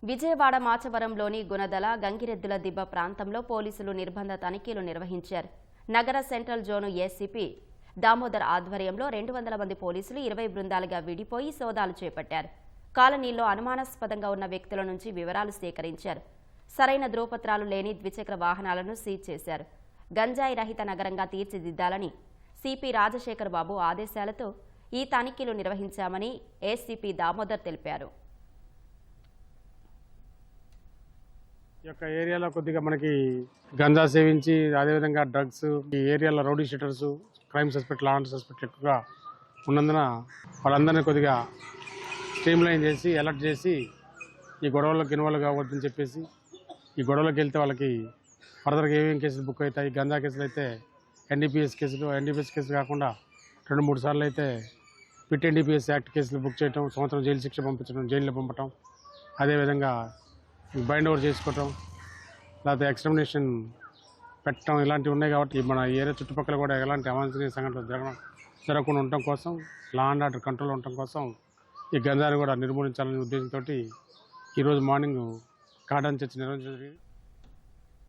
విజయవాడ మాచవరంలోని గుణదల గంగిరెద్దుల దిబ్బ ప్రాంతంలో పోలీసులు నిర్బంధ తనిఖీలు నిర్వహించారు. నగర సెంట్రల్ జోను ఏసీపీ దామోదర్ ఆధ్వర్యంలో 200 మంది పోలీసులు 20 బృందాలుగా విడిపోయి సోదాలు చేపట్టారు. కాలనీలో అనుమానాస్పదంగా ఉన్న వ్యక్తుల నుంచి వివరాలు సేకరించారు. సరైన ధ్రువపత్రాలు లేని ద్విచక్ర వాహనాలను సీజ్ చేశారు. గంజాయి రహిత నగరంగా తీర్చిదిద్దాలని సిపి రాజశేఖర్ బాబు ఆదేశాలతో ఈ తనిఖీలు నిర్వహించామని ఏసీపీ దామోదర్ తెలిపారు. ఈ యొక్క ఏరియాలో కొద్దిగా మనకి గంజా సేవించి అదేవిధంగా డ్రగ్స్ ఈ ఏరియాలో rowdy sheeters crime suspect law and suspect ఎక్కువగా ఉన్నందున వాళ్ళందరినీ కొద్దిగా స్ట్రీమ్లైన్ చేసి అలర్ట్ చేసి ఈ గొడవలకు ఇన్వాల్వ్ కావద్దని చెప్పేసి ఈ గొడవలకు వెళ్తే వాళ్ళకి ఫర్దర్గా ఏమేమి కేసులు బుక్ అవుతాయి. గంజా కేసులు అయితే ఎన్డీపీఎస్ కేసులు కాకుండా 2-3 సార్లు అయితే పిట్ ఎన్డీపీఎస్ యాక్ట్ కేసులు బుక్ చేయటం, సంవత్సరం జైలు శిక్ష పంపించడం, జైల్లో పంపటం, అదేవిధంగా బైండ్ ఓవర్ చేసుకోవటం, లేకపోతే ఎక్స్టర్మినేషన్ పెట్టడం ఇలాంటివి ఉన్నాయి. కాబట్టి మన ఏరియా చుట్టుపక్కల కూడా ఎలాంటి అవాంఛనీయ సంఘటనలు జరగకుండా ఉండటం కోసం, లా అండ్ ఆర్డర్ కంట్రోల్ ఉండటం కోసం ఈ గంజాని కూడా నిర్మూలించాలనే ఉద్దేశంతో ఈరోజు మార్నింగ్ కార్డన్ చర్చ నిర్వహించడం జరిగింది.